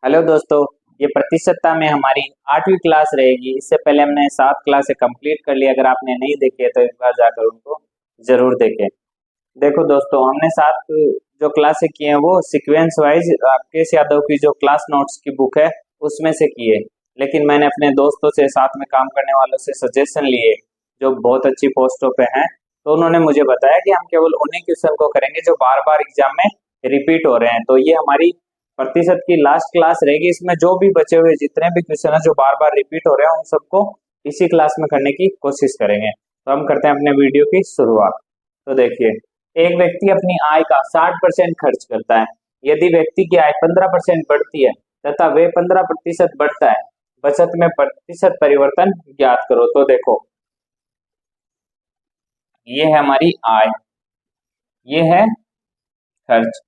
Hello दोस्तों, ये प्रतिशतता में हमारी 8वीं क्लास रहेगी। इससे पहले हमने 7 क्लासें कंप्लीट कर ली। अगर आपने नहीं देखी है तो एक बार जाकर उनको जरूर देखें। देखो दोस्तों, हमने 7 जो क्लासें की हैं वो सीक्वेंस वाइज राकेश यादव की जो क्लास नोट्स की बुक है उसमें से की है। लेकिन मैंने अपने दोस्तों से, साथ में काम करने वालों से सजेशन लिए जो बहुत अच्छी पोस्टों पे हैं, तो उन्होंने मुझे बताया कि हम केवल उन्हीं क्वेश्चन को करेंगे जो बार बार एग्जाम में रिपीट हो रहे हैं। तो ये हमारी प्रतिशत की लास्ट क्लास रहेगी। इसमें जो भी बचे हुए जितने भी क्वेश्चन है जो बार बार रिपीट हो रहे हैं उन सबको इसी क्लास में करने की कोशिश करेंगे। तो हम करते हैं अपने वीडियो की शुरुआत। तो देखिए, एक व्यक्ति अपनी आय का 60% खर्च करता है। यदि व्यक्ति की आय 15% बढ़ती है तथा वे 15% बढ़ता है, बचत में प्रतिशत परिवर्तन ज्ञात करो। तो देखो, ये है हमारी आय, ये है खर्च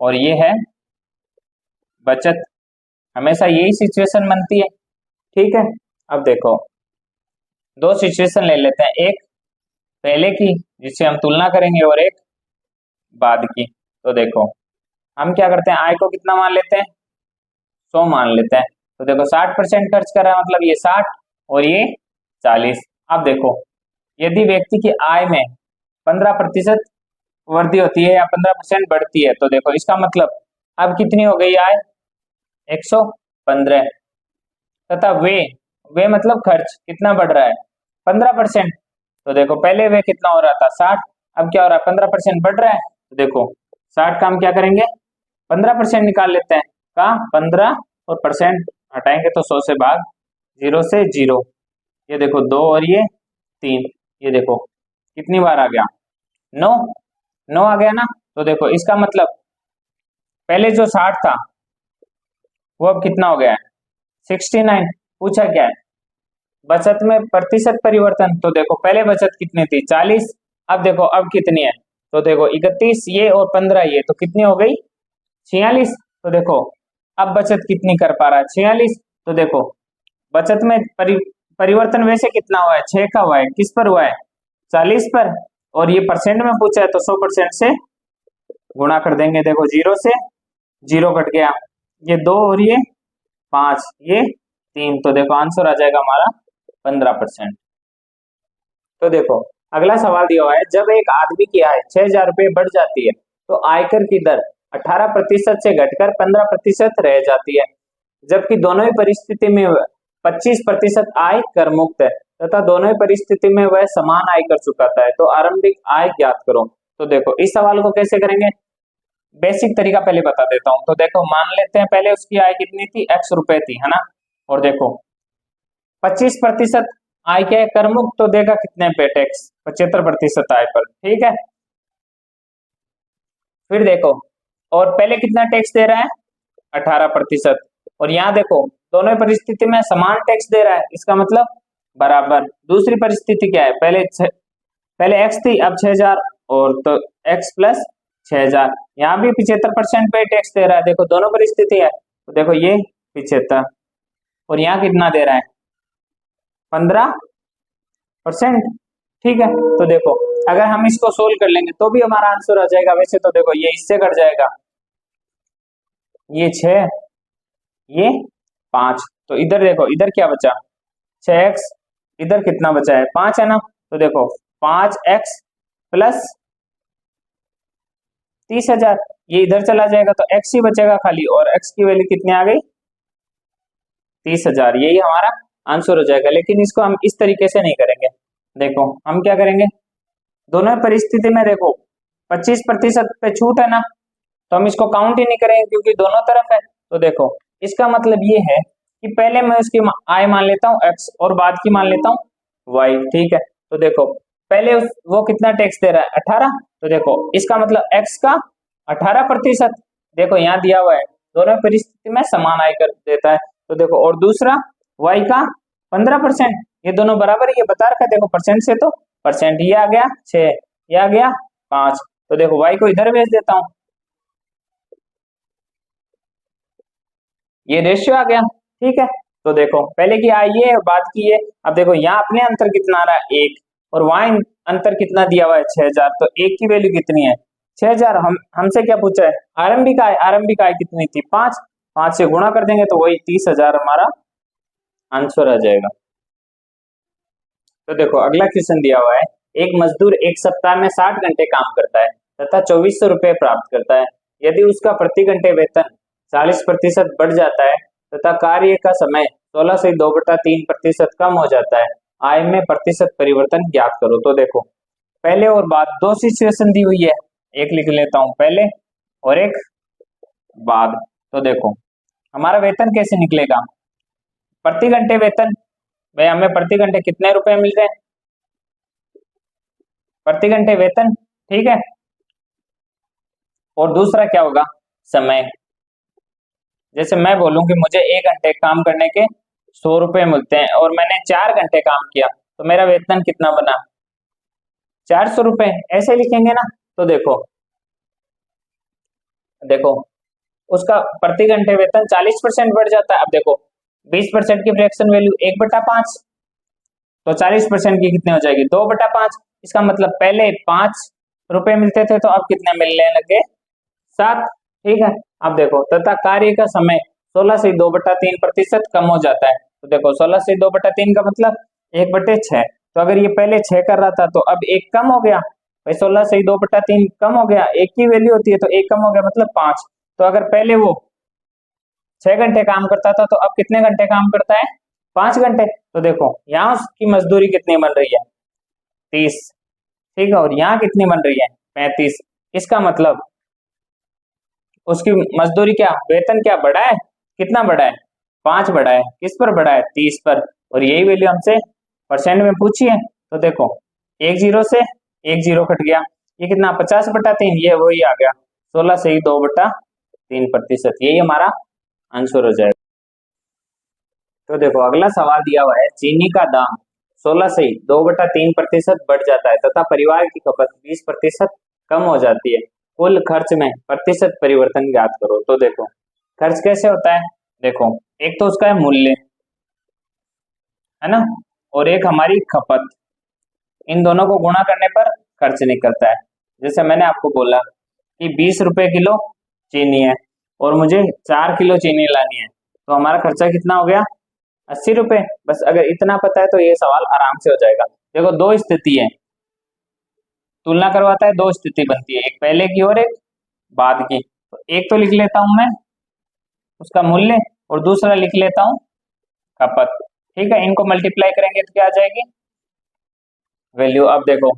और ये है बचत। हमेशा यही सिचुएशन बनती है, ठीक है। अब देखो, दो सिचुएशन ले लेते हैं, एक पहले की जिससे हम तुलना करेंगे और एक बाद की। तो देखो, हम क्या करते हैं, आय को कितना मान लेते हैं, 100 मान लेते हैं। तो देखो 60% खर्च कर रहा है, मतलब ये 60 और ये 40। अब देखो, यदि व्यक्ति की आय में 15% वृद्धि होती है या 15% बढ़ती है, तो देखो इसका मतलब अब कितनी हो गई आय, 115। तथा वे मतलब खर्च कितना बढ़ रहा है, 15%। तो देखो पहले वे कितना हो रहा था, 60, अब क्या हो रहा है, 15% बढ़ रहा है। तो देखो 60 का हम क्या करेंगे, 15% निकाल लेते हैं। कहा 15 और परसेंट हटाएंगे तो 100 से भाग, 0 से 0। ये देखो 2 और ये 3, ये देखो कितनी बार आ गया, 9 9 आ गया ना। तो देखो इसका मतलब पहले जो 60 था वो अब कितना हो गया है, 69। पूछा क्या है, बचत में प्रतिशत परिवर्तन। तो देखो पहले बचत कितनी थी, 40। अब देखो अब कितनी है, तो देखो 31 ये और 15 ये, तो कितनी हो गई, 46। तो देखो अब बचत कितनी कर पा रहा है, 46। तो देखो बचत में परिवर्तन वैसे कितना हुआ है, 6 का हुआ है। किस पर हुआ है, 40 पर। और ये परसेंट में पूछा है तो 100% से गुणा कर देंगे। देखो 0 से 0 कट गया, ये 2 और ये 5, ये 3। तो देखो आंसर आ जाएगा हमारा 15%। तो देखो अगला सवाल दिया हुआ है, जब एक आदमी की आय 6,000 रुपये बढ़ जाती है तो आयकर की दर 18% से घटकर 15% रह जाती है, जबकि दोनों ही परिस्थिति में 25% आय कर मुक्त है तथा दोनों ही परिस्थिति में वह समान आय कर चुकाता है। तो आरंभिक आय ज्ञात करो। तो देखो इस सवाल को कैसे करेंगे, बेसिक तरीका पहले बता देता हूं। तो देखो मान लेते हैं पहले उसकी आय कितनी थी, x रुपए थी, है ना। और देखो 25% आय क्या है, कर मुक्त, तो देगा कितने पे टैक्स, 75% आय पर, ठीक है। फिर देखो, और पहले कितना टैक्स दे रहा है, 18%। और यहाँ देखो दोनों परिस्थिति में समान टैक्स दे रहा है, इसका मतलब बराबर। दूसरी परिस्थिति क्या है, पहले x थी, अब 6,000 और तो x प्लस 6,000। यहाँ भी 75% पे टैक्स दे रहा है। देखो दोनों परिस्थिति है, तो देखो ये 75 और यहाँ कितना दे रहा है, 15%, ठीक है। तो देखो अगर हम इसको सोल्व कर लेंगे तो भी हमारा आंसर आ जाएगा। वैसे तो देखो ये इससे कट जाएगा, ये 6 ये 5, तो इधर देखो इधर क्या बचा, 6x, इधर कितना बचा है, 5 है ना। तो देखो 5x प्लस 30,000, ये इधर चला जाएगा तो x ही बचेगा खाली, और x की वैल्यू कितनी आ गई, 30,000। यही हमारा आंसर हो जाएगा। लेकिन इसको हम इस तरीके से नहीं करेंगे। देखो हम क्या करेंगे, दोनों परिस्थिति में देखो 25% पे छूट है ना, तो हम इसको काउंट ही नहीं करेंगे क्योंकि दोनों तरफ है। तो देखो इसका मतलब ये है कि पहले मैं उसकी आय मान लेता हूँ x और बाद की मान लेता हूँ y, ठीक है। तो देखो पहले वो कितना टैक्स दे रहा है, 18। तो देखो इसका मतलब x का 18%, देखो यहाँ दिया हुआ है, दोनों परिस्थिति में समान आय कर देता है। तो देखो और दूसरा y का 15%, ये दोनों बराबर, ये बता रखा है। देखो परसेंट से तो परसेंट, ये आ गया 6, ये आ गया 5। तो देखो y को इधर भेज देता हूं, ये रेशियो आ गया, ठीक है। तो देखो पहले की आय ये और बाद की ये। अब देखो यहाँ अपने अंतर कितना आ रहा है, 1, और वहां अंतर कितना दिया हुआ है, 6,000। तो 1 की वैल्यू कितनी है, 6,000। हमसे क्या पूछा है, आरंभिक आय कितनी थी, 5। 5 से गुणा कर देंगे तो वही 30,000 हमारा आंसर आ जाएगा। तो देखो अगला क्वेश्चन दिया हुआ है, एक मजदूर एक सप्ताह में 60 घंटे काम करता है तथा 2400 रुपए प्राप्त करता है। यदि उसका प्रति घंटे वेतन 40% बढ़ जाता है तथा कार्य का समय 16 से 2/3% कम हो जाता है, आय में प्रतिशत परिवर्तन ज्ञात करो। तो देखो पहले और बाद दो सिचुएशन दी हुई है, एक लिख लेता हूं पहले और एक बाद। तो देखो हमारा वेतन कैसे निकलेगा, प्रति घंटे वेतन, भाई हमें प्रति घंटे कितने रुपए मिल रहे हैं, प्रति घंटे वेतन, ठीक है। और दूसरा क्या होगा, समय। जैसे मैं बोलूं कि मुझे 1 घंटे काम करने के 100 रुपए मिलते हैं और मैंने 4 घंटे काम किया तो मेरा वेतन कितना बना, 400 रुपए, ऐसे लिखेंगे ना। तो देखो देखो उसका प्रति घंटे वेतन 40% बढ़ जाता है। अब देखो 20% की फ्रैक्शन वैल्यू 1/5, तो 40% की कितनी हो जाएगी, 2/5। इसका मतलब पहले 5 रुपए मिलते थे तो अब कितने मिलने लगे, 7, ठीक है। अब देखो तथा कार्य का समय 16 से 2/3% कम हो जाता है। तो देखो 16 से 2/3 का मतलब 1/6। तो अगर ये पहले 6 कर रहा था तो अब 1 कम हो गया, भाई 16 से 2/3 कम हो गया, 1 की वैल्यू होती है तो 1 कम हो गया मतलब 5। तो अगर पहले वो 6 घंटे काम करता था तो अब कितने घंटे काम करता है, 5 घंटे। तो देखो यहाँ उसकी मजदूरी कितनी बन रही है, 30, ठीक है, और यहाँ कितनी बन रही है, 35। इसका मतलब उसकी मजदूरी क्या, वेतन क्या बढ़ा है, कितना बढ़ा है, 5 बढ़ा है, किस पर बढ़ा है, 30 पर। और यही वैल्यू हमसे परसेंट में पूछी है। तो देखो एक जीरो से एक जीरो कट गया, ये कितना 50/3, ये वही आ गया 16 से 2/3%, यही हमारा आंसर हो जाएगा। तो देखो अगला सवाल दिया हुआ है, चीनी का दाम 16 से 2/3% बढ़ जाता है तथा परिवार की खपत 20% कम हो जाती है, कुल खर्च में प्रतिशत परिवर्तन ज्ञात करो। तो देखो खर्च कैसे होता है, देखो एक तो उसका है मूल्य, है ना, और एक हमारी खपत, इन दोनों को गुणा करने पर खर्च निकलता है। जैसे मैंने आपको बोला कि 20 रुपए किलो चीनी है और मुझे 4 किलो चीनी लानी है, तो हमारा खर्चा कितना हो गया, 80 रुपए। बस अगर इतना पता है तो ये सवाल आराम से हो जाएगा। देखो दो स्थिति है, तुलना करवाता है, दो स्थिति बनती है, एक पहले की और एक बाद की। तो एक तो लिख लेता हूं मैं उसका मूल्य और दूसरा लिख लेता हूं खपत, ठीक है। इनको मल्टीप्लाई करेंगे तो क्या आ जाएगी, वैल्यू। अब देखो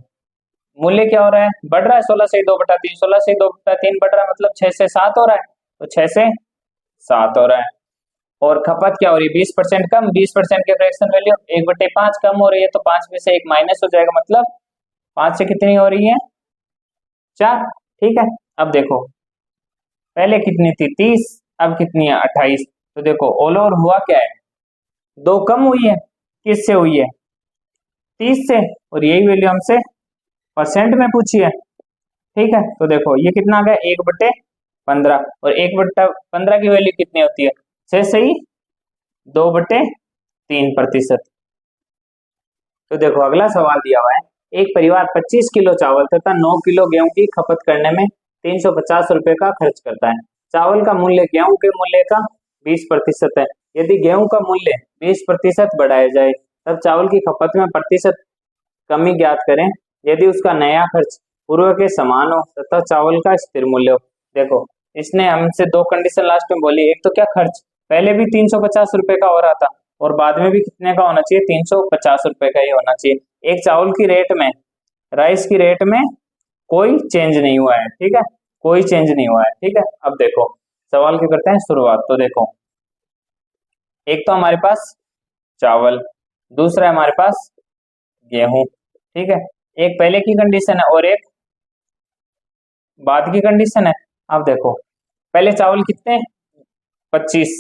मूल्य क्या हो रहा है, बढ़ रहा है 16 से 2/3, 16 से 2/3 बढ़ रहा है मतलब 6 से 7 हो रहा है, तो 6 से 7 हो रहा है। और खपत क्या हो रही है, 20% कम, 20% के फ्रैक्शन वैल्यू 1/5 कम हो रही है, तो 5 में से 1 माइनस हो जाएगा, मतलब 5 से कितनी हो रही है, 4, ठीक है। अब देखो पहले कितनी थी, 30, अब कितनी है, 28। तो देखो ऑल ओवर हुआ क्या है, 2 कम हुई है, किससे हुई है, 30 से, और यही वैल्यू हमसे परसेंट में पूछी है, ठीक है। तो देखो ये कितना आ गया, 1/15, और 1/15 की वैल्यू कितनी होती है, 6 से ही 2/3%। तो देखो अगला सवाल दिया हुआ है, एक परिवार 25 किलो चावल तथा 9 किलो गेहूं की खपत करने में 350 रुपए का खर्च करता है। चावल का मूल्य गेहूं के मूल्य का 20% है। यदि गेहूं का मूल्य 20% बढ़ाया जाए तब चावल की खपत में प्रतिशत कमी ज्ञात करें, यदि उसका नया खर्च पूर्व के समान हो तथा चावल का स्थिर मूल्य हो। देखो इसने हमसे दो कंडीशन लास्ट में बोली, एक तो क्या खर्च पहले भी 350 रुपए का हो रहा था और बाद में भी कितने का होना चाहिए, 350 रुपए का ही होना चाहिए। एक चावल की रेट में, राइस की रेट में कोई चेंज नहीं हुआ है, ठीक है, कोई चेंज नहीं हुआ है, ठीक है। अब देखो सवाल की करते हैं शुरुआत। तो देखो एक तो हमारे पास चावल, दूसरा है हमारे पास गेहूं, ठीक है। एक पहले की कंडीशन है और एक बाद की कंडीशन है। अब देखो पहले चावल कितने, 25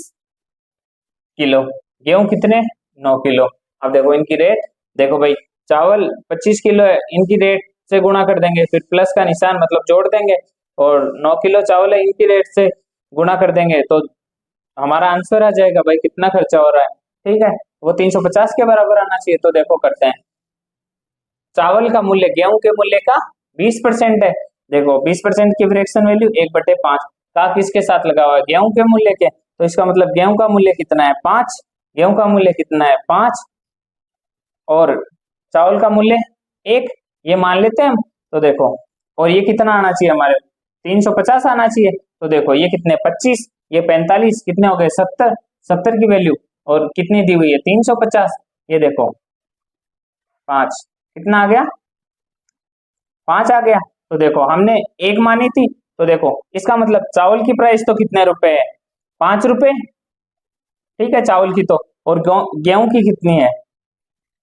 किलो, गेहूं कितने, 9 किलो। अब देखो इनकी रेट, देखो भाई चावल 25 किलो है, इनकी रेट से गुणा कर देंगे, फिर प्लस का निशान मतलब जोड़ देंगे, और 9 किलो चावल है इनकी रेट से गुणा कर देंगे तो हमारा आंसर आ जाएगा भाई कितना खर्चा हो रहा है, ठीक है, वो 350 के बराबर आना चाहिए। तो देखो करते हैं, चावल का मूल्य गेहूं के मूल्य का 20% है, देखो 20% की फ्रैक्शन वैल्यू 1/5, का किसके साथ लगा हुआ है, गेहूं के मूल्य के, तो इसका मतलब गेहूं का मूल्य कितना है 5, गेहूं का मूल्य कितना है 5 और चावल का मूल्य 1, ये मान लेते हैं हम। तो देखो और ये कितना आना चाहिए हमारे 350 आना चाहिए, तो देखो ये कितने 25, ये 45, कितने हो गए 70, 70 की वैल्यू और कितनी दी हुई है 350, ये देखो 5, कितना आ गया 5 आ गया। तो देखो हमने 1 मानी थी, तो देखो इसका मतलब चावल की प्राइस तो कितने रुपए है 5 रुपए, ठीक है चावल की तो, और गेहूं की कितनी है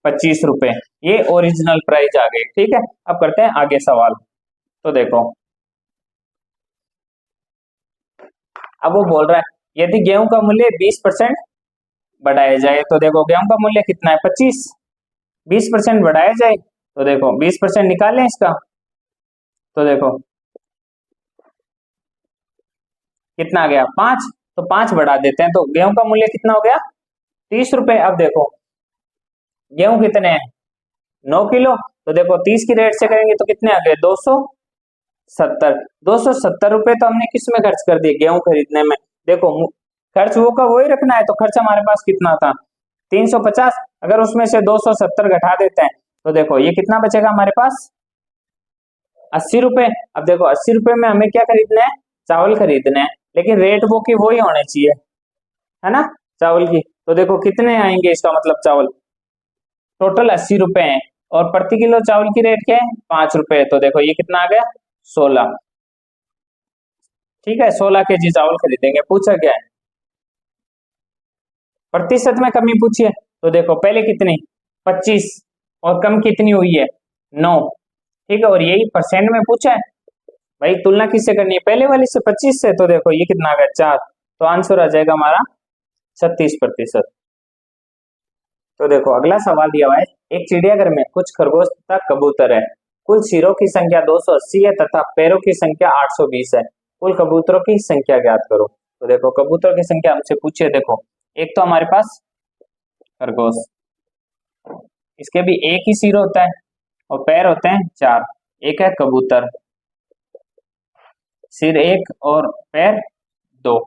25 रुपए, ये ओरिजिनल प्राइस आ गई, ठीक है। अब करते हैं आगे सवाल। तो देखो अब वो बोल रहा है यदि गेहूं का मूल्य 20% बढ़ाया जाए, तो देखो गेहूं का मूल्य कितना है 25, 20% बढ़ाया जाए, तो देखो 20% निकालें इसका, तो देखो कितना आ गया 5, तो 5 बढ़ा देते हैं, तो गेहूं का मूल्य कितना हो गया 30 रुपए। अब देखो गेहूं कितने हैं 9 किलो, तो देखो 30 की रेट से करेंगे तो कितने आ गए 270, 270 रुपए तो हमने किस में खर्च कर दिए गेहूं खरीदने में। देखो खर्च वो का वही रखना है, तो खर्च हमारे पास कितना था 350, अगर उसमें से 270 घटा देते हैं तो देखो ये कितना बचेगा हमारे पास 80 रुपए। अब देखो 80 रुपए में हमें क्या खरीदना है चावल खरीदने हैं, लेकिन रेट वो की वही होने चाहिए, है ना चावल की। तो देखो कितने आएंगे इसका मतलब चावल टोटल 80 रुपए है, और प्रति किलो चावल की रेट क्या है 5 रुपए, तो देखो ये कितना आ गया 16, ठीक है 16 केजी चावल खरीदेंगे। पूछा क्या है प्रतिशत में कमी पूछी है, तो देखो पहले कितनी 25 और कम कितनी हुई है 9, ठीक है, और यही परसेंट में पूछा है भाई, तुलना किससे करनी है पहले वाली से 25 से, तो देखो ये कितना आ गया 4, तो आंसर आ जाएगा हमारा 36%। तो देखो अगला सवाल दिया हुआ है एक चिड़ियाघर में कुछ खरगोश तथा कबूतर है, कुल सिरों की संख्या 280 है तथा पैरों की संख्या 820 है, कुल कबूतरों की संख्या ज्ञात करो। तो देखो कबूतर की संख्या हमसे पूछिए, देखो एक तो हमारे पास खरगोश, इसके भी एक ही सिर होता है और पैर होते हैं 4, एक है कबूतर सिर 1 और पैर 2,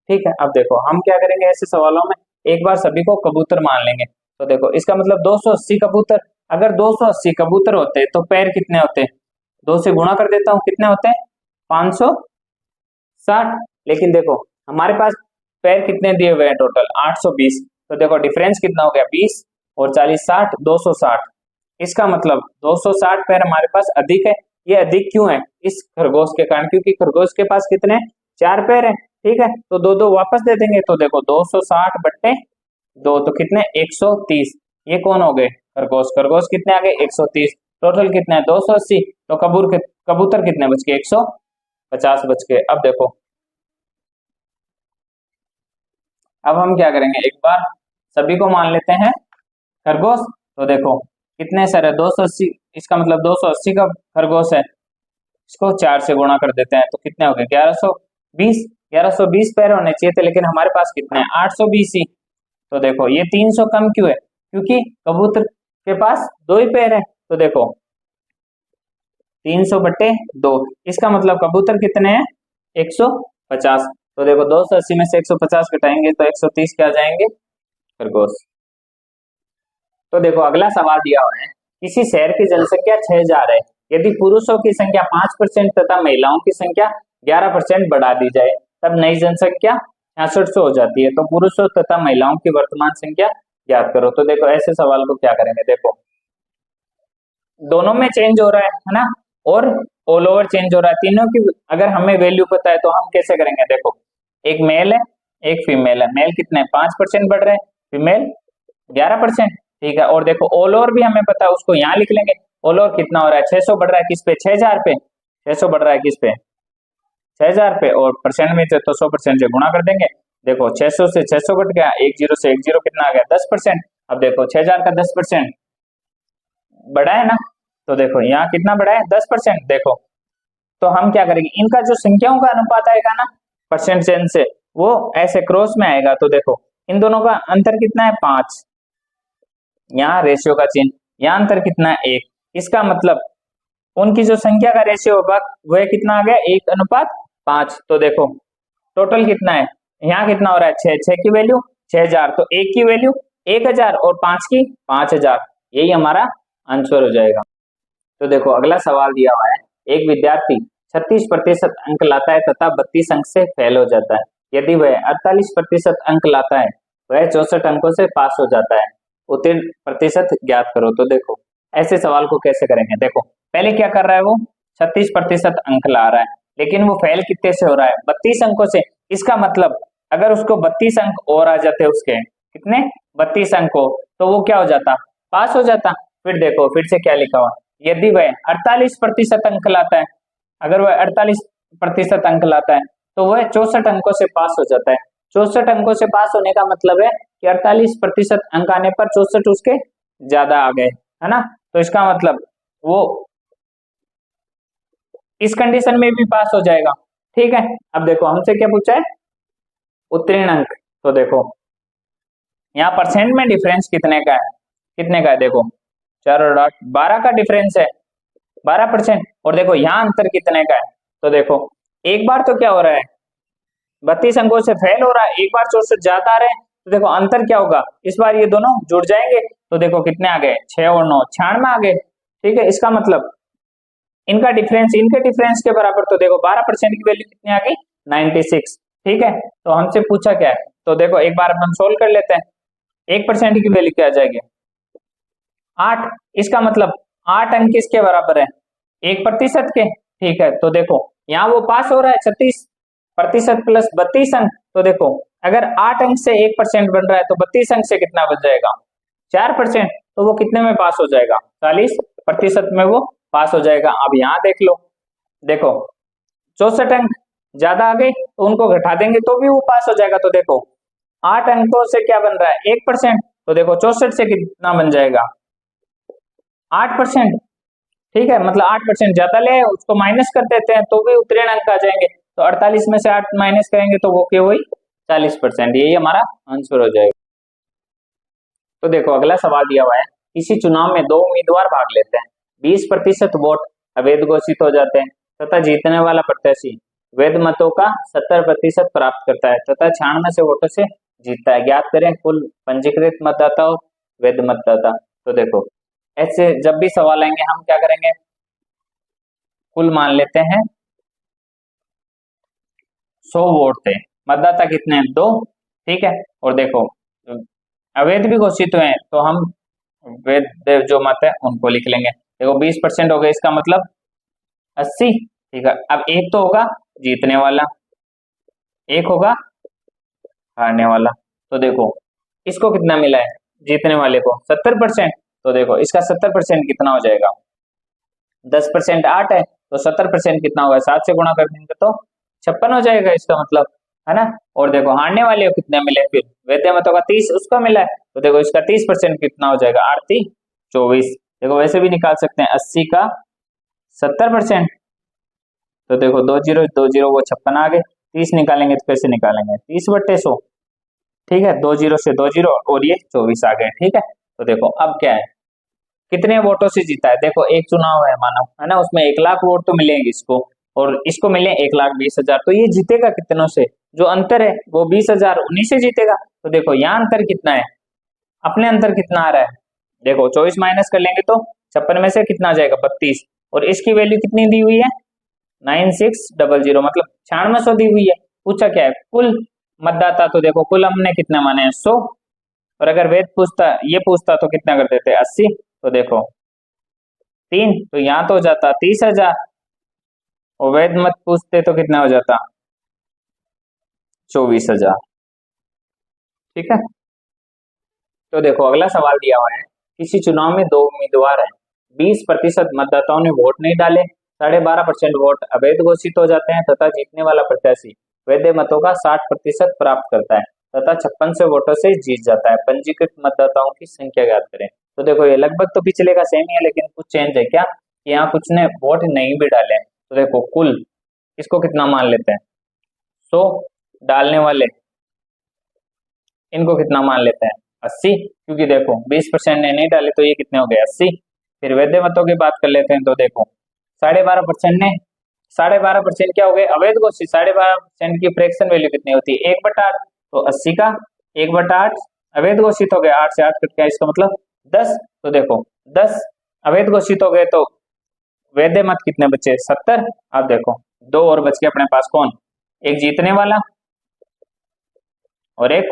ठीक है। अब देखो हम क्या करेंगे ऐसे सवालों में एक बार सभी को कबूतर मान लेंगे, तो देखो इसका मतलब 280 कबूतर, अगर 280 कबूतर होते तो पैर कितने होते 2 से गुणा कर देता हूँ कितने होते हैं 560, लेकिन देखो हमारे पास पैर कितने दिए हुए हैं टोटल 820, तो देखो डिफरेंस कितना हो गया 20 और 40 60 260, इसका मतलब 260 पैर हमारे पास अधिक है। ये अधिक क्यों है इस खरगोश के कारण, क्योंकि खरगोश के पास कितने 4 पैर हैं, ठीक है, तो दो दो वापस दे देंगे, तो देखो 260 बट्टे 2 तो कितने 130, ये कौन हो गए खरगोश, खरगोश कितने आ गए 130, टोटल कितने हैं 280, तो कबूतर कितने बच गए 150 बच गए। अब देखो अब हम क्या करेंगे एक बार सभी को मान लेते हैं खरगोश, तो देखो कितने सर है 280, इसका मतलब 280 का खरगोश है, इसको 4 से गुणा कर देते हैं तो कितने हो गए 1120, 1120 पैर होने चाहिए थे, लेकिन हमारे पास कितने हैं 820 ही, तो देखो ये 300 कम क्यों है, क्योंकि कबूतर के पास 2 ही पैर है, तो देखो 300 बटे 2, इसका मतलब कबूतर कितने हैं 150, तो देखो 280 में से 150 घटाएंगे तो 130 क्या जाएंगे खरगोश। तो देखो अगला सवाल दिया हुआ है किसी शहर की जनसंख्या 6000 है, यदि पुरुषों की संख्या 5% तथा महिलाओं की संख्या 11% बढ़ा दी जाए तब नई जनसंख्या 6600 हो जाती है, तो पुरुषों तथा महिलाओं की वर्तमान संख्या ज्ञात करो। तो देखो ऐसे सवाल को क्या करेंगे, देखो दोनों में चेंज हो रहा है ना, और ऑल ओवर चेंज हो रहा है, तीनों की अगर हमें वैल्यू पता है तो हम कैसे करेंगे, देखो एक मेल है एक फीमेल है, मेल कितने 5% बढ़ रहे हैं, फीमेल 11%, ठीक है, और देखो ऑल ओवर भी हमें पता है उसको यहाँ लिख लेंगे, ऑल ओवर कितना हो रहा है 600 बढ़ रहा है किस पे 6000 पे, 600 बढ़ रहा है किस पे 6000 पे, और परसेंट में तो 100% से गुणा कर देंगे, देखो 600 से 600 कट गया, 10 से 10 कितना आ गया 10%, अब देखो 6000 का 10% बढ़ा है ना, तो देखो यहाँ कितना बढ़ा है 10%, देखो तो हम क्या करेंगे इनका जो संख्याओं का अनुपात आएगा ना परसेंट चेंज से वो ऐसे क्रॉस में आएगा, तो देखो इन दोनों का अंतर कितना है 5, यहाँ रेशियो का चिन्ह, यहाँ अंतर कितना है 1, इसका मतलब उनकी जो संख्या का रेशियो होगा वह कितना आ गया 1:5, तो देखो टोटल कितना है, यहाँ कितना हो रहा है 6, 6 की वैल्यू 6000, तो 1 की वैल्यू 1000 और 5 की 5000, यही हमारा आंसर हो जाएगा। तो देखो अगला सवाल दिया हुआ है, एक विद्यार्थी 36% अंक लाता है तथा 32 अंक से फेल हो जाता है, यदि वह 48% अंक लाता है वह 64 अंकों से पास हो जाता है, उत्तीर्ण प्रतिशत ज्ञात करो। तो देखो ऐसे सवाल को कैसे करेंगे, देखो पहले क्या कर रहा है, वो 36% अंक ला रहा है, लेकिन वो फेल कितने से हो रहा है, 32 अंकों से। इसका मतलब अगर उसको 32 अंक और आ जाते उसके, कितने 32 अंकों, तो वो क्या हो जाता, पास हो जाता। फिर देखो फिर से क्या लिखा हुआ, यदि वह 48% अंक लाता है, अगर वह 48% अंक लाता है तो वह 64 अंकों से पास हो जाता है। 64 अंकों से पास होने का मतलब है कि 48% अंक आने पर 64 उसके ज्यादा आ गए, है ना। तो इसका मतलब वो इस कंडीशन में भी पास हो जाएगा, ठीक है। अब देखो हमसे क्या पूछा है, उत्तीर्ण अंक। तो देखो यहाँ परसेंट में डिफरेंस कितने का है, कितने का है, देखो 4 और 8 12 का डिफरेंस है, 12%। और देखो यहाँ अंतर कितने का है, तो देखो एक बार तो क्या हो रहा है 32 अंकों से फेल हो रहा है, एक बार 64 ज्यादा आ रहे हैं, तो देखो अंतर क्या होगा, इस बार ये दोनों जुड़ जाएंगे, तो देखो कितने आ गए 6 और 9 96 आ गए, ठीक है। इसका मतलब इनका डिफरेंस इनके डिफरेंस के बराबर, तो देखो 12% की वैल्यू कितनी आ गई 96, ठीक है। तो हमसे पूछा क्या है, तो देखो एक बार अपन सोल्व कर लेते हैं, 1% की वैल्यू क्या आ जाएगी 8, इसका मतलब 8 अंक किसके बराबर है 1% के, ठीक है। तो देखो यहाँ वो पास हो रहा है 36% प्लस 32 अंक, तो देखो अगर 8 अंक से 1% बन रहा है तो 32 अंक से कितना बन जाएगा 4%, तो वो कितने में पास हो जाएगा 40% में वो पास हो जाएगा। अब यहाँ देख लो, देखो 64 अंक ज्यादा आ गए तो उनको घटा देंगे तो भी वो पास हो जाएगा। तो देखो 8 अंकों से क्या बन रहा है 1%, तो देखो 64 से कितना बन जाएगा 8%, ठीक है। मतलब 8% ज्यादा ले उसको माइनस कर देते हैं तो भी उत्तीर्ण अंक आ जाएंगे, तो 48 में से 8 माइनस करेंगे तो वो क्या हुई 40%, यही हमारा आंसर हो जाएगा। तो देखो अगला सवाल दिया हुआ है, किसी चुनाव में 2 उम्मीदवार भाग लेते हैं, 20% वोट अवैध घोषित हो जाते हैं तथा जीतने वाला प्रत्याशी वैध मतों का 70% प्राप्त करता है तथा 96 से वोटों से जीतता है, ज्ञात करें कुल पंजीकृत मतदाता और वैध मतदाता। तो देखो ऐसे जब भी सवाल आएंगे हम क्या करेंगे, कुल मान लेते हैं 100 वोट थे, मतदाता कितने हैं 2, ठीक है। और देखो अवैध भी घोषित हुए हैं तो हम वैध जो मत है उनको लिख लेंगे। देखो 20% हो गए, इसका मतलब 80, ठीक है। अब एक तो होगा जीतने वाला, एक होगा हारने वाला, तो देखो इसको कितना मिला है जीतने वाले को 70%, तो देखो इसका 70% कितना हो जाएगा 10% 8 है, तो 70% कितना होगा 7 से गुणा कर देंगे तो 56 हो जाएगा, इसका मतलब, है ना। और देखो हारने वाले को कितने मिले, फिर वैध मतों का 30 उसको मिला है, तो देखो इसका 30% कितना हो जाएगा 8 3 24। देखो वैसे भी निकाल सकते हैं 80 का 70%, तो देखो 2 0 वो 56 आ गए, 30 निकालेंगे तो कैसे निकालेंगे 30/100, ठीक है। 2 0 से 2 0 और ये 24 आ गए, ठीक है। तो देखो अब क्या है, कितने वोटों से जीता है, देखो एक चुनाव है मानो, है ना, उसमें 1 लाख वोट तो मिलेंगे इसको और इसको मिले 1,20,000, तो ये जीतेगा कितनों से, जो अंतर है वो 20,000 उन्हीं से जीतेगा। तो देखो यहाँ अंतर कितना है, अपने अंतर कितना आ रहा है, देखो 24 माइनस कर लेंगे तो 56 में से कितना आ जाएगा 32, और इसकी वैल्यू कितनी दी हुई है 9600, मतलब 9600 दी हुई है। पूछा क्या है कुल मतदाता, तो देखो कुल हमने कितने माने हैं 100, और अगर वेद पूछता ये पूछता तो कितना कर देते 80, तो देखो 3, तो यहाँ तो हो जाता 30,000, और वेद मत पूछते तो कितना हो जाता 24,000, ठीक है। तो देखो अगला सवाल दिया हुआ है, किसी चुनाव में 2 उम्मीदवार हैं, 20% मतदाताओं ने वोट नहीं डाले, 12.5% वोट अवैध घोषित हो जाते हैं तथा जीतने वाला प्रत्याशी वैध मतों का 60% प्राप्त करता है तथा 56 से वोटों से जीत जाता है, पंजीकृत मतदाताओं की संख्या ज्ञात करें। तो देखो ये लगभग तो पिछले का सेम ही है, लेकिन कुछ चेंज है क्या, यहाँ कुछ ने वोट नहीं भी डाले हैं। तो देखो कुल इसको कितना मान लेते हैं 100, डालने वाले इनको कितना मान लेते हैं 80, क्योंकि देखो 20% ने नहीं डाले तो ये कितने हो गए 80। फिर वैध मतों की बात कर लेते हैं, तो देखो 12.5% ने 12.5% क्या हो गए अवैध घोषित। 12.5% की फ्रैक्शन वैल्यू कितनी होती है 1/8, तो 80 का 1/8 अवैध घोषित हो गया। 8 से 8 कट गया, इसका मतलब 10। तो देखो 10 अवैध घोषित हो गए, तो वैध मत कितने बचे 70। अब देखो दो और बच गए अपने पास, कौन, एक जीतने वाला और एक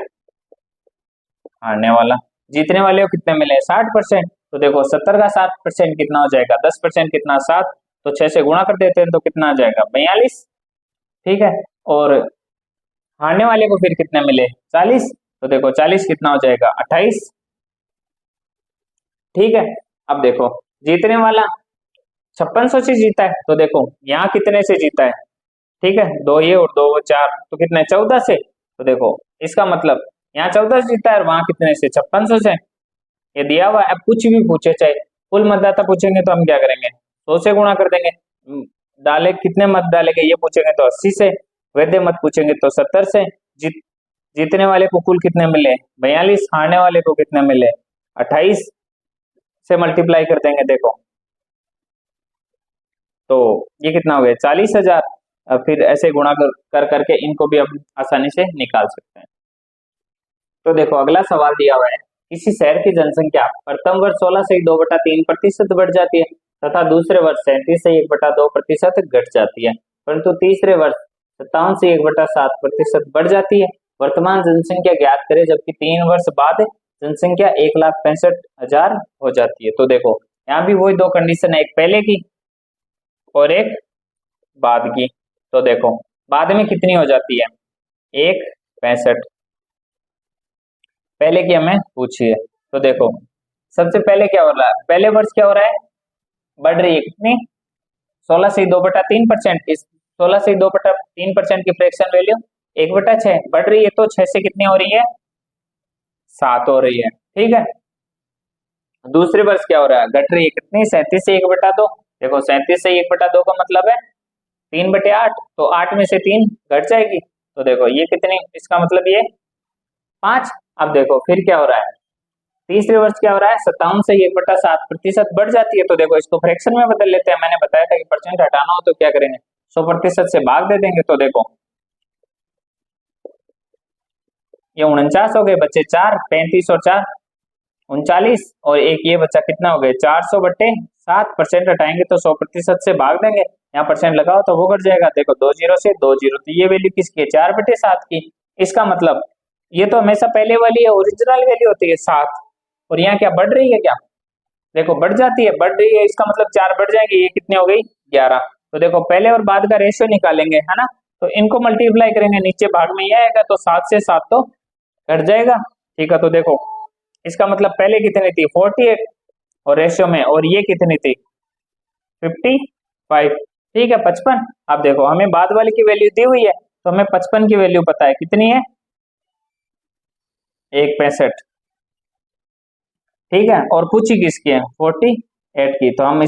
हारने वाला। जीतने वाले को कितने मिले 60%, तो देखो 70 का 60% कितना हो जाएगा 10% कितना 7, तो 6 से गुणा कर देते हैं तो कितना आ जाएगा 42। ठीक है, और हारने वाले को फिर कितने मिले 40, तो देखो 40 कितना हो जाएगा 28। ठीक है, अब देखो जीतने वाला 5600 से जीता है, तो देखो यहाँ कितने से जीता है, ठीक है, दो ये और दो वो 4, तो कितने 14 से। तो देखो इसका मतलब यहाँ 14 से जीता है और वहां कितने से 5600 से। ये दिया हुआ है, अब कुछ भी पूछे, चाहे कुल मतदाता पूछेंगे तो हम क्या करेंगे 100 से गुणा कर देंगे। डाले कितने मत डालेंगे ये पूछेंगे तो 80 से, वैध मत पूछेंगे तो 70 से। जीतने वाले को कुल कितने मिले 42, हारने वाले को कितने मिले 28 से मल्टीप्लाई कर देंगे। देखो तो ये कितना हो गया 40,000। अब फिर ऐसे गुणा कर करके इनको भी हम आसानी से निकाल सकते हैं। तो देखो अगला सवाल दिया हुआ है, किसी शहर की जनसंख्या प्रथम वर्ष 16 से 2/3% बढ़ जाती है तथा दूसरे वर्ष 37 से 1/2% घट जाती है, परंतु तीसरे वर्ष 57 से 1/7% बढ़ जाती है। वर्तमान जनसंख्या ज्ञात करें, जबकि 3 वर्ष बाद जनसंख्या 1,65,000 हो जाती है। तो देखो यहाँ भी वही दो कंडीशन है, एक पहले की और एक बाद की। तो देखो बाद में कितनी हो जाती है 1,65, पहले की हमें पूछिए। तो देखो सबसे पहले क्या हो रहा है, पहले वर्ष क्या हो रहा है बढ़ रही है कितनी 16 से 2/3%, इस 16 से 2/3% की फ्रैक्शन वैल्यू 1/6 बढ़ रही है, तो 6 से कितनी हो रही है 7 हो रही है। ठीक है, दूसरे वर्ष क्या हो रहा है घट रही है कितनी 37 से 1/2। देखो 37 से 1/2 का मतलब है 3/8, तो 8 में से 3 घट जाएगी, तो देखो ये कितनी, इसका मतलब ये 5। अब देखो फिर क्या हो रहा है तीसरे वर्ष क्या हो रहा है 57 से 1/7% बढ़ जाती है, तो देखो इसको फ्रैक्शन में बदल लेते हैं। मैंने बताया था कि परसेंट हटाना हो तो क्या करेंगे 100% से भाग दे देंगे। तो देखो ये 49 हो गए, बच्चे 4, 35 और 4 39, और एक ये बच्चा कितना हो गए 400/7, हटाएंगे तो 100% से भाग देंगे, यहाँ परसेंट लगाओ तो वो घट जाएगा। देखो 2 जीरो से 2 जीरो, तो ये वैल्यू किसकी है 4/7 की। इसका मतलब ये तो हमेशा पहले वाली है, ओरिजिनल वैल्यू होती है 7, और यहाँ क्या बढ़ रही है क्या, देखो बढ़ जाती है, बढ़ रही है, इसका मतलब 4 बढ़ जाएंगे, ये कितनी हो गई 11। तो देखो पहले और बाद का रेशियो निकालेंगे, है ना, तो इनको मल्टीप्लाई करेंगे, नीचे भाग में ये आएगा, तो 7 से 7 तो घट जाएगा। ठीक है, तो देखो इसका मतलब पहले कितनी थी 48 और रेशियो में, और ये कितनी थी 55। ठीक है 55। अब देखो हमें बाद वाले की वैल्यू दी हुई है, तो हमें 55 की वैल्यू पता है कितनी है 1,65। ठीक है, और पूछी किसकी है 48 की, तो हम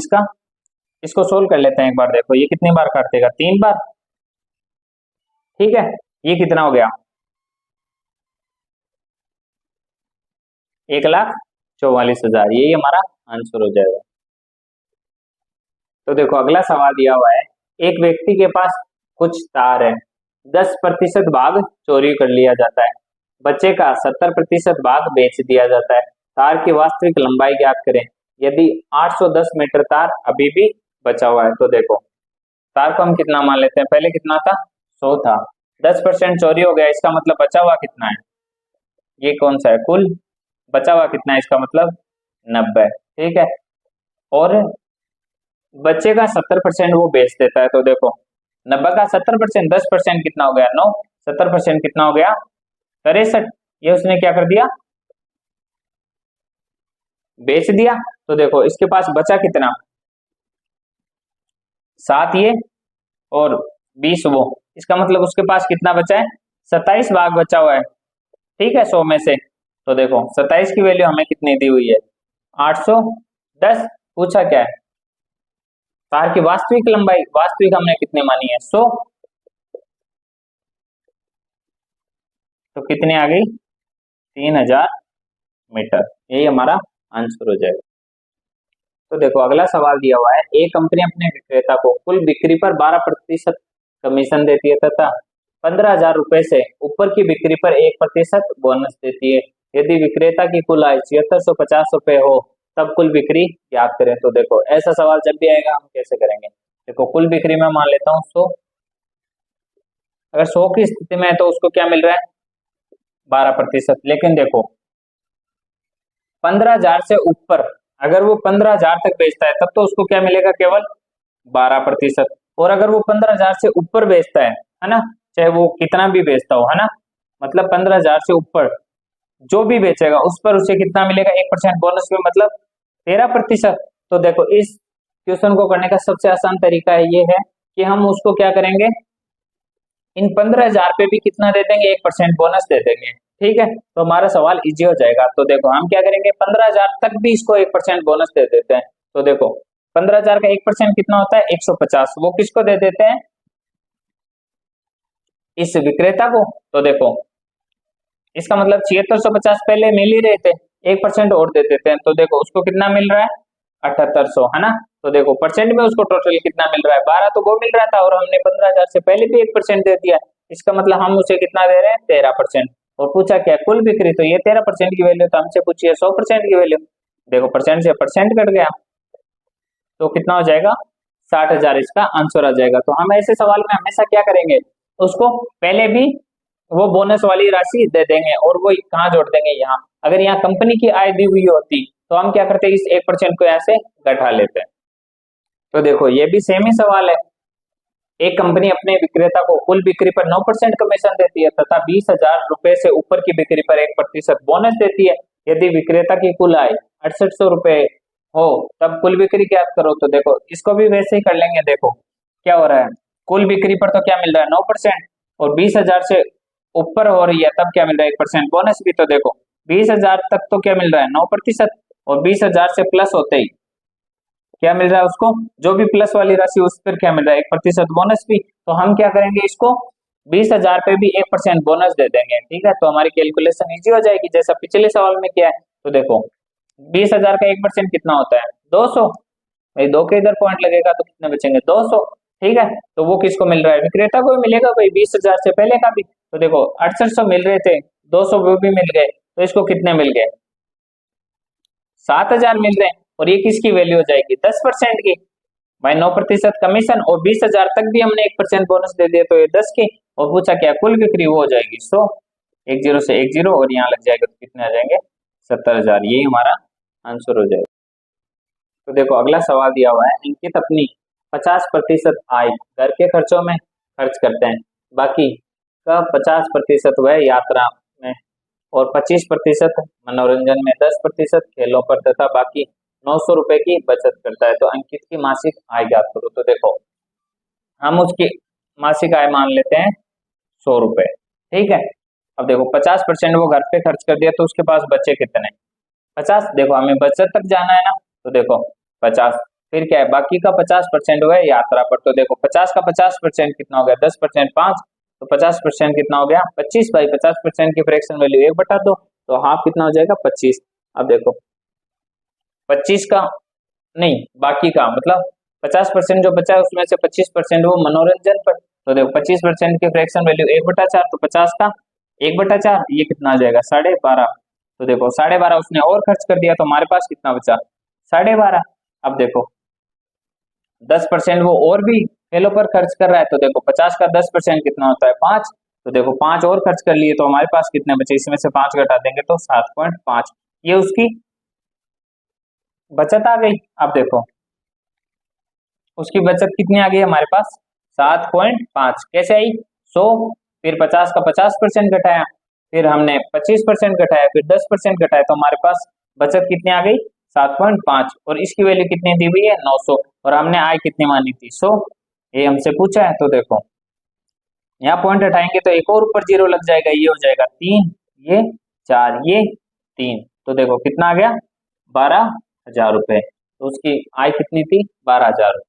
इसको सोल्व कर लेते हैं एक बार। देखो ये कितनी बार काट देगा 3 बार। ठीक है, ये कितना हो गया 1,44,000, यही हमारा आंसर हो जाएगा। तो देखो अगला सवाल दिया हुआ है, एक व्यक्ति के पास कुछ तार है, 10% भाग चोरी कर लिया जाता है, बच्चे का 70% भाग बेच दिया जाता है, तार की वास्तविक लंबाई ज्ञात करें यदि 810 मीटर तार अभी भी बचा हुआ है। तो देखो तार को हम कितना मान लेते हैं, पहले कितना था 100 था, 10% चोरी हो गया, इसका मतलब बचा हुआ कितना है, ये कौन सा है कुल, बचा हुआ कितना है, इसका मतलब 90। ठीक है, और बच्चे का 70% वो बेच देता है, तो देखो 90 का 70%, 10% कितना हो गया 9, 70% कितना हो गया 63, ये उसने क्या कर दिया बेच दिया। तो देखो इसके पास बचा कितना 7 ये और 20 वो, इसका मतलब उसके पास कितना बचा है 27 भाग बचा हुआ है। ठीक है 100 में से, तो देखो 27 की वैल्यू हमें कितनी दी हुई है 810। पूछा क्या है तार की वास्तविक लंबाई, वास्तविक हमने कितनी मानी है 100, तो कितनी आ गई 3000 मीटर, यही हमारा आंसर हो जाएगा। तो देखो अगला सवाल दिया हुआ है, एक कंपनी अपने विक्रेता को कुल बिक्री पर 12% कमीशन देती है तथा 15,000 रुपए से ऊपर की बिक्री पर 1% बोनस देती है। यदि विक्रेता की कुल आय 7650 रुपए हो तब कुल बिक्री ज्ञात करें। तो देखो ऐसा सवाल जब भी आएगा हम कैसे करेंगे, देखो कुल बिक्री में मान लेता हूँ 100, अगर 100 की स्थिति में है तो उसको क्या मिल रहा है 12%। लेकिन देखो 15,000 से ऊपर, अगर वो 15,000 तक बेचता है तब तो उसको क्या मिलेगा केवल 12%। और अगर वो 15,000 से ऊपर बेचता है ना, चाहे वो कितना भी बेचता हो, है ना, मतलब 15,000 से ऊपर जो भी बेचेगा उस पर उसे कितना मिलेगा 1% बोनस में, मतलब 13%। तो देखो इस क्वेश्चन को करने का सबसे आसान तरीका ये है कि हम उसको क्या करेंगे, इन 15,000 पे भी कितना दे देंगे 1% बोनस दे देंगे। ठीक है, तो हमारा सवाल इजी हो जाएगा। तो देखो हम क्या करेंगे 15,000 तक भी इसको 1% बोनस दे देते हैं। तो देखो 15,000 का 1% कितना होता है 150, वो किसको दे देते हैं इस विक्रेता को। तो देखो इसका मतलब 7650 पहले मिल ही रहे थे, 1% और दे देते हैं तो देखो उसको कितना मिल रहा है 7800, है ना। तो देखो परसेंट में उसको टोटल कितना मिल रहा है 12, तो वो मिल रहा था और हमने 15,000 से पहले भी 1% दे दिया, इसका मतलब हम उसे कितना दे रहे हैं 13%। और पूछा क्या कुल बिक्री, तो ये 13% की वैल्यू, तो हमसे पूछिए 100% की वैल्यू। देखो परसेंट से परसेंट कट गया तो कितना हो जाएगा 60,000 इसका आंसर आ जाएगा। तो हम ऐसे सवाल में हमेशा क्या करेंगे, उसको पहले भी वो बोनस वाली राशि दे देंगे और वो कहाँ जोड़ देंगे यहाँ। अगर यहाँ कंपनी की आय दी हुई होती तो हम क्या करते इस 1% को यहाँ से घटा लेते हैं। तो देखो ये भी सेम ही सवाल है, एक कंपनी अपने विक्रेता को कुल बिक्री पर 9% कमीशन देती है तथा 20,000 रुपए से ऊपर की बिक्री पर 1% बोनस देती है। यदि विक्रेता की कुल आय 6800 रुपए हो तब कुल बिक्री ज्ञात करो। तो देखो इसको भी वैसे ही कर लेंगे, देखो क्या हो रहा है कुल बिक्री पर तो क्या मिल रहा है 9% और 20,000 से ऊपर हो रही है तब क्या मिल रहा है 1% बोनस भी। तो देखो 20,000 तक तो क्या मिल रहा है 9% और 20,000 से प्लस होते ही क्या मिल रहा है उसको, जो भी प्लस वाली राशि उस पर क्या मिल रहा है 1% बोनस भी। तो हम क्या करेंगे इसको 20,000 पे भी 1% बोनस दे देंगे। ठीक है, तो हमारी कैलकुलेशन इजी हो जाएगी जैसा पिछले सवाल में किया है। तो देखो 20,000 का 1% कितना होता है 200, भाई 2 के इधर पॉइंट लगेगा तो कितने बचेंगे 200। ठीक है, तो वो किसको मिल रहा है विक्रेता को मिलेगा भाई 20,000 से पहले का भी। तो देखो 6800 मिल रहे थे, 200 वो भी मिल गए, तो इसको कितने मिल गए 7,000 मिल रहे हैं। और ये किसकी वैल्यू हो जाएगी 10% की, भाई 9% कमीशन और 20,000 तक भी हमने 1% बोनस दे दिया तो ये 10 की। और पूछा क्या कुल बिक्री वो हो जाएगी 100, एक जीरो से एक जीरो और यहाँ लग जाएगा तो कितने आ जाएंगे 70,000, यही हमारा आंसर हो जाएगा। तो देखो अगला सवाल दिया हुआ है, अंकित अपनी 50% आय घर के खर्चों में खर्च करते हैं, बाकी का 50% वह यात्रा में और 25% मनोरंजन में, 10% खेलों पर तथा बाकी 900 रुपए की बचत करता है। तो अंकित की मासिक आय ज्ञात करो। तो देखो हम उसकी मासिक आय मान लेते हैं 100 रुपए। ठीक है, अब देखो 50% वो घर पे खर्च कर दिया तो उसके पास बचे कितने 50। देखो हमें बचत तक जाना है ना, तो देखो 50, फिर क्या है बाकी का 50% हुआ है यात्रा पर। तो देखो 50 का 50% कितना हो गया 10%, 5 तो 50% कितना हो गया 25, भाई 50% की फ्रैक्शन वैल्यू 1/2, तो हाफ कितना हो जाएगा 25। अब देखो 25 का नहीं बाकी का मतलब 50% जो बचा है उसमें से 25% वो मनोरंजन पर। तो देखो 25% की फ्रैक्शन वैल्यू 1/4, तो 50 का 1/4 ये कितना आ जाएगा 12.5। तो देखो 12.5 उसने और खर्च कर दिया तो हमारे पास कितना बचा 12.5। अब देखो 10% वो और भी खेलों पर खर्च कर रहा है, तो देखो 50 का 10% कितना होता है 5, तो देखो 5 और खर्च कर लिए तो हमारे पास कितने बचे, इसमें से 5 घटा देंगे तो 7.5, ये उसकी बचत आ गई। अब देखो उसकी बचत कितनी आ गई हमारे पास 7.5, कैसे आई 100, फिर 50 का 50% घटाया, फिर हमने 25% घटाया, फिर 10% घटाया, तो हमारे पास बचत कितनी आ गई 7.5 और इसकी वैल्यू कितनी दी हुई है 900 और हमने आय कितनी मानी थी 100, ये हमसे पूछा है। तो देखो यहाँ पॉइंट हटाएंगे तो एक और ऊपर जीरो लग जाएगा, ये हो जाएगा 3, ये 4, ये 3, तो देखो कितना आ गया 12,000 रुपए। तो उसकी आय कितनी थी 12,000।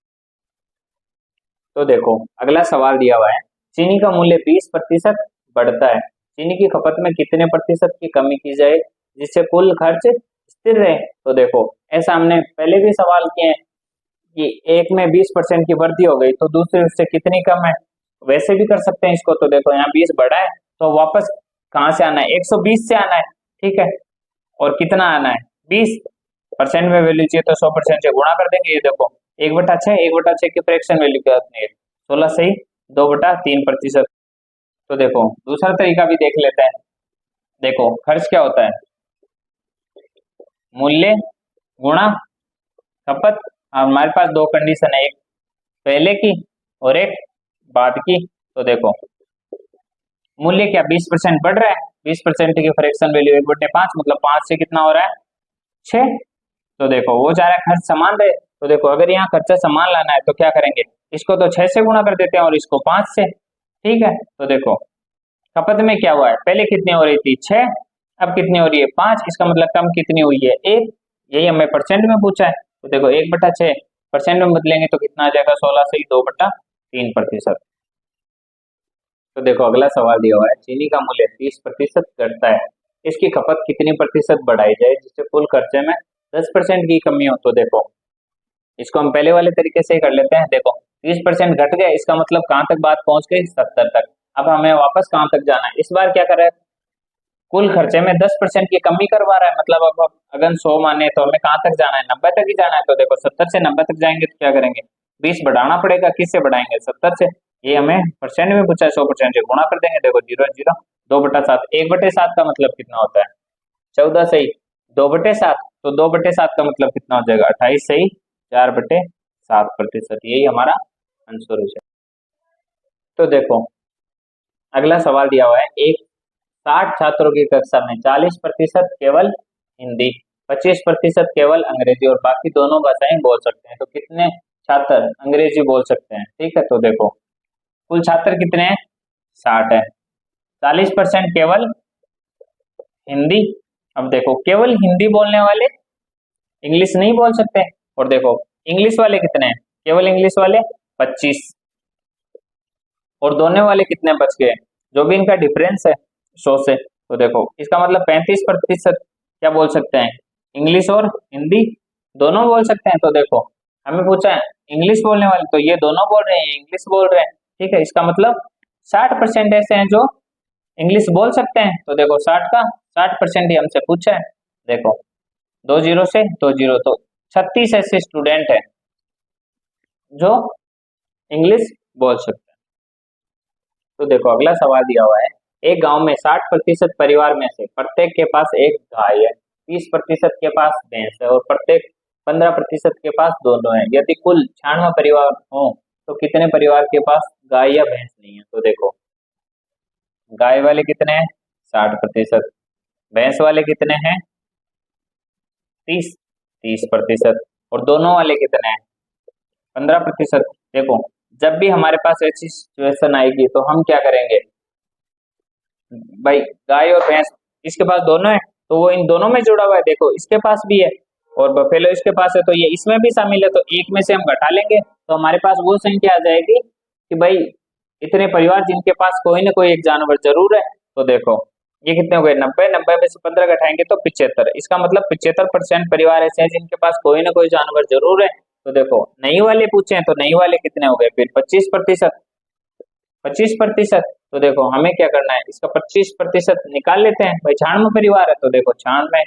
तो देखो अगला सवाल दिया हुआ है, चीनी का मूल्य 20% बढ़ता है, चीनी की खपत में कितने प्रतिशत की कमी की जाए जिससे कुल खर्च स्थिर रहे। तो देखो ऐसा हमने पहले भी सवाल किए हैं कि एक में 20% की वृद्धि हो गई तो दूसरे उससे कितनी कम है, वैसे भी कर सकते हैं इसको। तो देखो यहाँ 20 बढ़ा है तो वापस कहाँ से आना है, 120 से आना है, ठीक है। और कितना आना है, 20% में वैल्यू चाहिए तो 100% से गुणा कर देंगे। ये देखो 1/6, 1/6 की फ्रैक्शन वैल्यू क्या होती है, 16 सही 2/3%। तो देखो दूसरा तरीका भी देख लेते हैं। देखो खर्च क्या होता है, मूल्य गुणा खपत। हमारे पास दो कंडीशन है, एक पहले की और एक बाद की। तो देखो मूल्य क्या 20% बढ़ रहा है, 20% की फ्रैक्शन वैल्यू 1/5 मतलब 5 से कितना हो रहा है 6। तो देखो वो जा रहा है खर्च समान रहे। तो देखो अगर यहाँ खर्चा समान लाना है तो क्या करेंगे, इसको तो 6 से गुणा कर देते हैं और इसको 5 से, ठीक है। तो देखो खपत में क्या हुआ है, पहले कितनी हो रही थी 6, अब कितनी हो रही है 5, इसका मतलब कम कितनी हुई है 1। यही हमें परसेंट में पूछा है। तो देखो 1/6 परसेंट में बदलेंगे तो कितना आ जाएगा, 16 से 2/3%। तो देखो अगला सवाल दिया हुआ है, चीनी का मूल्य 30% घटता है, इसकी खपत कितनी प्रतिशत बढ़ाई जाए जिससे कुल खर्चे में 10% की कमी हो। तो देखो इसको हम पहले वाले तरीके से ही कर लेते हैं। देखो 30% घट गया, इसका मतलब कहाँ तक बात पहुंच गई, 70 तक। अब हमें वापस कहाँ तक जाना है, इस बार क्या कर रहा है, कुल खर्चे में 10% की कमी करवा रहा है। मतलब अब अगर 100 माने तो हमें कहाँ तक जाना है, 90 तक ही जाना है। तो देखो 70 से 90 तक जाएंगे तो क्या करेंगे, 20 बढ़ाना पड़ेगा, किससे बढ़ाएंगे 70 से। ये हमें परसेंट में पूछा है, 100% से गुणा कर देंगे। देखो 0 0 2/7, 1/7 का मतलब कितना होता है 14 सही 2/7। तो 2/7 का मतलब कितना हो जाएगा 28 सही 4/7%। यही हमारा आंसर हो जाएगा। तो देखो अगला सवाल दिया हुआ है, एक 60 छात्रों की कक्षा में 40% केवल हिंदी, 25% केवल अंग्रेजी और बाकी दोनों भाषाएं बोल सकते हैं। तो कितने छात्र अंग्रेजी बोल सकते हैं, ठीक है। तो देखो कुल छात्र कितने हैं 60 है, 40% केवल हिंदी। अब देखो केवल हिंदी बोलने वाले इंग्लिश नहीं बोल सकते। और देखो इंग्लिश वाले कितने हैं, केवल इंग्लिश वाले 25, और दोनों वाले कितने बच गए, जो भी इनका डिफरेंस है 100 से। तो देखो इसका मतलब 35% क्या बोल सकते हैं, इंग्लिश और हिंदी दोनों बोल सकते हैं। तो देखो हमें पूछा है इंग्लिश बोलने वाले, तो ये दोनों बोल रहे हैं, ये इंग्लिश बोल रहे हैं, ठीक है। इसका मतलब 60% ऐसे हैं जो इंग्लिश बोल सकते हैं। तो देखो 60 का 60% ही हमसे पूछा है। देखो 2 0 से 2 0, तो 36 ऐसे स्टूडेंट हैं जो इंग्लिश बोल सकते हैं। तो देखो अगला सवाल दिया हुआ है, एक गांव में 60% परिवार में से प्रत्येक के पास एक गाय है, 30% के पास भैंस है और प्रत्येक 15% के पास दोनों है। यदि कुल 96 परिवार हो तो कितने परिवार के पास गाय या भैंस नहीं है। तो देखो गाय वाले कितने हैं 60%, भैंस वाले कितने हैं 30%, और दोनों वाले कितने हैं 15%। देखो जब भी हमारे पास ऐसी सिचुएशन आएगी तो हम क्या करेंगे, भाई गाय और भैंस इसके पास दोनों है तो वो इन दोनों में जुड़ा हुआ है। देखो इसके पास भी है और बफेलो इसके पास है तो ये इसमें भी शामिल है, तो एक में से हम घटा लेंगे तो हमारे पास वो संख्या आ जाएगी कि भाई इतने परिवार जिनके पास कोई ना कोई एक जानवर जरूर है। तो देखो ये कितने हो गए 90, 90 में से 15 घटाएंगे तो 75, इसका मतलब 75% परिवार ऐसे हैं जिनके पास कोई ना कोई जानवर जरूर है। तो देखो नई वाले पूछे हैं तो नई वाले कितने हो गए फिर 25%, 25%। तो देखो हमें क्या करना है, इसका 25% निकाल लेते हैं। भाई 96 परिवार है तो देखो 96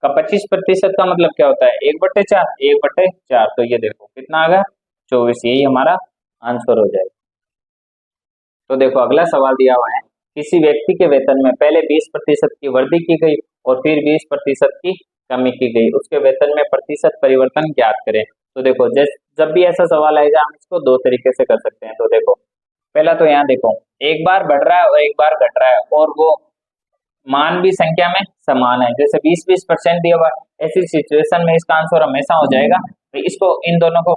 का 25% का मतलब क्या होता है 1/4, 1/4। तो ये देखो कितना आ गया 24, यही हमारा आंसर हो जाएगा। तो देखो अगला सवाल दिया हुआ है, किसी व्यक्ति के वेतन में पहले 20% की वृद्धि की गई और फिर 20% की कमी की गई, उसके वेतन में प्रतिशत परिवर्तन ज्ञात करें। तो देखो जब भी ऐसा सवाल आएगा हम इसको दो तरीके से कर सकते हैं। तो देखो पहला तो यहाँ देखो एक बार बढ़ रहा है और एक बार घट रहा है और वो मान भी संख्या में समान है, जैसे 20-20% दिया हुआ है, ऐसी सिचुएशन में इसका आंसर हमेशा हो जाएगा, तो इसको इन दोनों को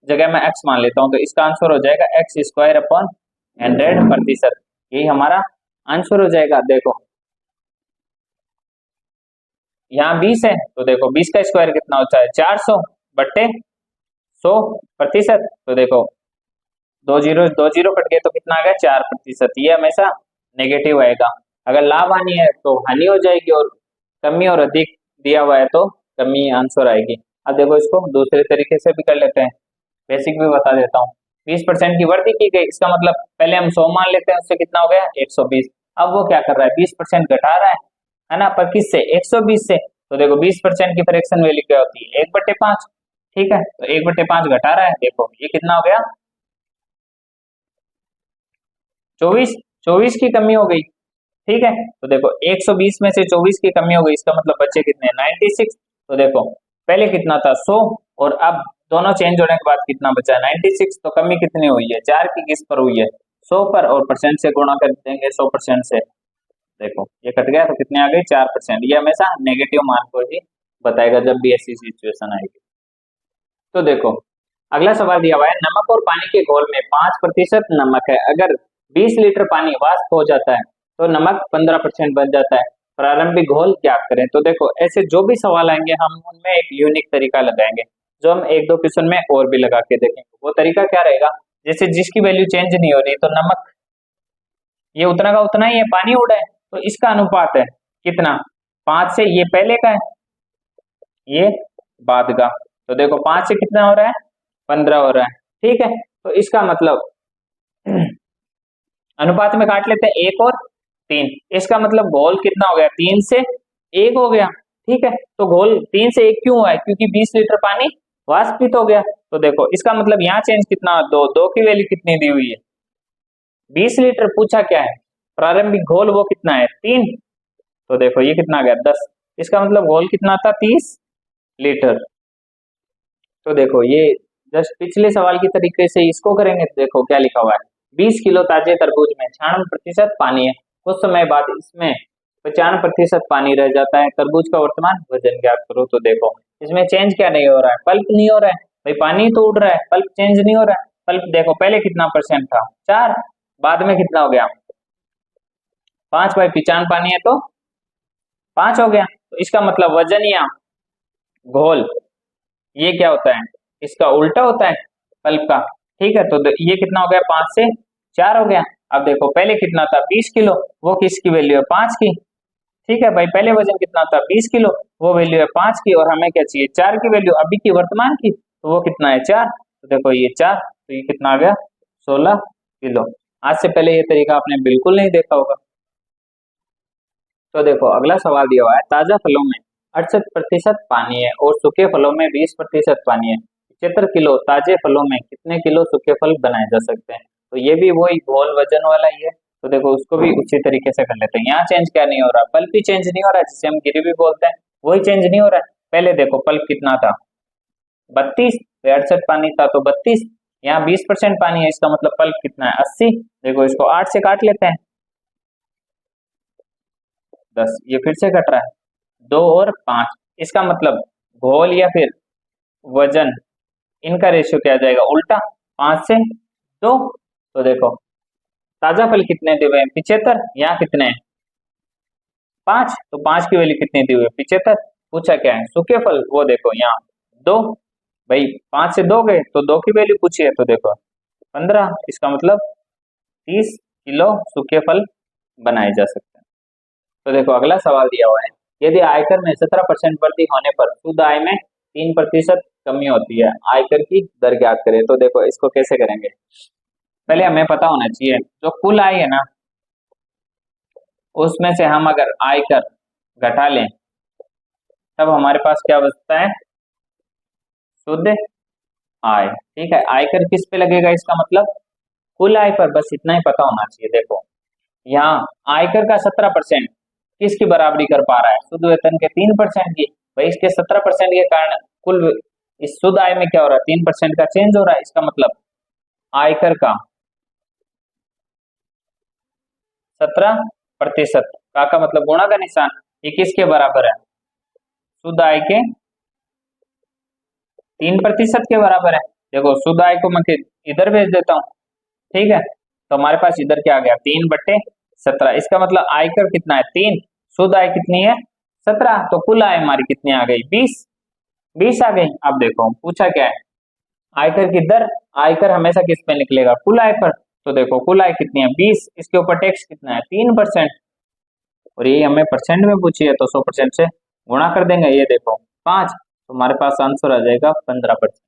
जगह में x मान लेता हूँ तो इसका आंसर हो जाएगा x²/100%। यही हमारा आंसर हो जाएगा। देखो यहाँ 20 है तो देखो 20 का स्क्वायर कितना होता है 400/100%। तो देखो 2 0 कट गए तो कितना आ गया 4%। ये हमेशा नेगेटिव आएगा, अगर लाभ हानि है तो हानि हो जाएगी और कमी और अधिक दिया हुआ है तो कमी आंसर आएगी। अब देखो इसको दूसरे तरीके से भी कर लेते हैं, बेसिक भी बता देता हूँ। 20% की वृद्धि की गई, इसका मतलब पहले हम 100 मान लेते हैं, उससे कितना हो गया 120। अब वो क्या कर रहा है 20% घटा रहा है ना, पर किससे 120 से। तो देखो 20% की फ्रैक्शन वैल्यू क्या होती है 1/5, ठीक है, तो 1/5 घटा रहा है, देखो ये कितना हो गया 24, 24 की कमी हो गई, ठीक है। तो देखो 120 में से 24 की कमी हो गई, इसका मतलब बच्चे कितने 96। तो देखो पहले कितना था 100, और अब दोनों चेंज होने के बाद कितना बचा 96, तो कमी कितनी हुई है 4 की, किस पर हुई है 100 पर, और परसेंट से गुणा कर देंगे 100% से, देखो ये कट गया तो कितने आ गए 4%। ये हमेशा नेगेटिव मान को ही बताएगा जब भी ऐसी सिचुएशन आएगी। तो देखो अगला सवाल दिया हुआ है, नमक और पानी के घोल में 5% नमक है, अगर 20 लीटर पानी वाष्प हो जाता है तो नमक 15% बन जाता है, प्रारंभिक घोल ज्ञात करें। तो देखो ऐसे जो भी सवाल आएंगे हम उनमें एक यूनिक तरीका लगाएंगे, जो हम एक दो क्वेश्चन में और भी लगा के देखेंगे। वो तरीका क्या रहेगा, जैसे जिसकी वैल्यू चेंज नहीं हो रही, तो नमक ये उतना का उतना ही है, पानी उड़ा है, तो इसका अनुपात है कितना 5 से, ये पहले का है ये बाद का, तो देखो 5 से कितना हो रहा है 15 हो रहा है, ठीक है। तो इसका मतलब अनुपात में काट लेते हैं 1 और 3, इसका मतलब घोल कितना हो गया 3 से 1 हो गया, ठीक है। तो घोल 3 से 1 क्यों हुआ है, क्योंकि 20 लीटर पानी वाष्पित हो गया। तो देखो इसका मतलब यहाँ चेंज कितना, दो की वैल्यू कितनी दी हुई है 20 लीटर पूछा क्या है, प्रारंभिक घोल वो कितना है 3, तो देखो ये कितना आ गया 10, इसका मतलब घोल कितना था 30 लीटर। तो देखो ये जस्ट पिछले सवाल की तरीके से इसको करेंगे, तो देखो क्या लिखा हुआ है 20 किलो ताजे तरबूज में 96% पानी है, कुछ समय बाद इसमें 95% पानी रह जाता है, तरबूज का वर्तमान वजन ज्ञात करो। तो देखो इसमें चेंज क्या नहीं हो रहा है, पल्प नहीं हो रहा है भाई, पानी तो उड़ रहा है, पल्प चेंज नहीं हो रहा है। पल्प देखो पहले कितना परसेंट था 4, बाद में कितना हो गया 5 भाई, 95 पानी है तो 5 हो गया, तो इसका मतलब वजन या घोल ये क्या होता है इसका उल्टा होता है पल्प का, ठीक है। तो ये कितना हो गया 5 से 4 हो गया। अब देखो पहले कितना था 20 किलो, वो किसकी वैल्यू है 5 की, ठीक है भाई, पहले वजन कितना था 20 किलो, वो वैल्यू है 5 की, और हमें क्या चाहिए 4 की वैल्यू अभी की वर्तमान की, तो वो कितना है 4, तो देखो ये 4, तो ये कितना आ गया 16 किलो। आज से पहले ये तरीका आपने बिल्कुल नहीं देखा होगा। तो देखो अगला सवाल दिया हुआ है, ताजा फलों में 68% पानी है और सूखे फलों में 20% पानी है, 75 किलो ताजे फलों में कितने किलो सूखे फल बनाए जा सकते हैं। तो ये भी वही घोल वजन वाला ही है, तो देखो उसको भी उसी तरीके से कर लेते हैं। यहाँ चेंज क्या नहीं हो रहा, पल्प ही चेंज नहीं हो रहा, जिसे हम गिरी भी बोलते हैं वही चेंज नहीं हो रहा है। पहले देखो पल्प कितना था 32, 68 पानी था तो 32, यहाँ 20% पानी है, इसका मतलब पल्प कितना है 80, देखो इसको 8 से काट लेते हैं 10, ये फिर से कट रहा है 2 और 5, इसका मतलब घोल या फिर वजन इनका रेशियो क्या आ जाएगा उल्टा 5 से 2। तो देखो ताजा फल कितने दिए हुए हैं 75, यहाँ कितने हैं 5, तो 5 की वैल्यू कितनी दी हुई है 75। पूछा क्या है सूखे फल, वो देखो यहाँ 2, भाई 5 से 2 गए तो 2 की वैल्यू पूछी है, तो देखो 15, इसका मतलब 30 किलो सूखे फल बनाए जा सकते हैं। तो देखो अगला सवाल दिया हुआ है, यदि आयकर में 17% वृद्धि होने पर शुद्ध आय में 3% कमी होती है, आयकर की दर ज्ञात करें। तो देखो इसको कैसे करेंगे, पहले हमें पता होना चाहिए जो कुल आय है ना, उसमें से हम अगर आयकर घटा लें तब हमारे पास क्या बचता है शुद्ध आय, ठीक है। आयकर किस पे लगेगा, इसका मतलब कुल आय पर, बस इतना ही पता होना चाहिए। देखो यहाँ आयकर का 17% किसकी बराबरी कर पा रहा है शुद्ध वेतन के 3% की, भाई इसके 17% के कारण कुल इस शुद्ध आय में क्या हो रहा है 3% का चेंज हो रहा है, इसका मतलब आयकर का 17% का मतलब गुणा का निशान, ये किसके बराबर है शुद्ध आय के 3% के बराबर है। देखो शुद्ध आय को मैं इधर भेज देता हूँ, ठीक है, तो हमारे पास इधर क्या आ गया 3/17, इसका मतलब आयकर कितना है 3, शुद्ध आय कितनी है 17, तो कुल आय हमारी कितनी आ गई 20 आ गई। अब देखो पूछा क्या है आयकर की दर, आयकर हमेशा किस पे निकलेगा कुल आय पर, तो देखो कुल आय कितनी है 20, इसके ऊपर टैक्स कितना है 3%, और ये हमें परसेंट में पूछी है तो 100% से गुणा कर देंगे, ये देखो 5, तो हमारे पास आंसर आ जाएगा 15%।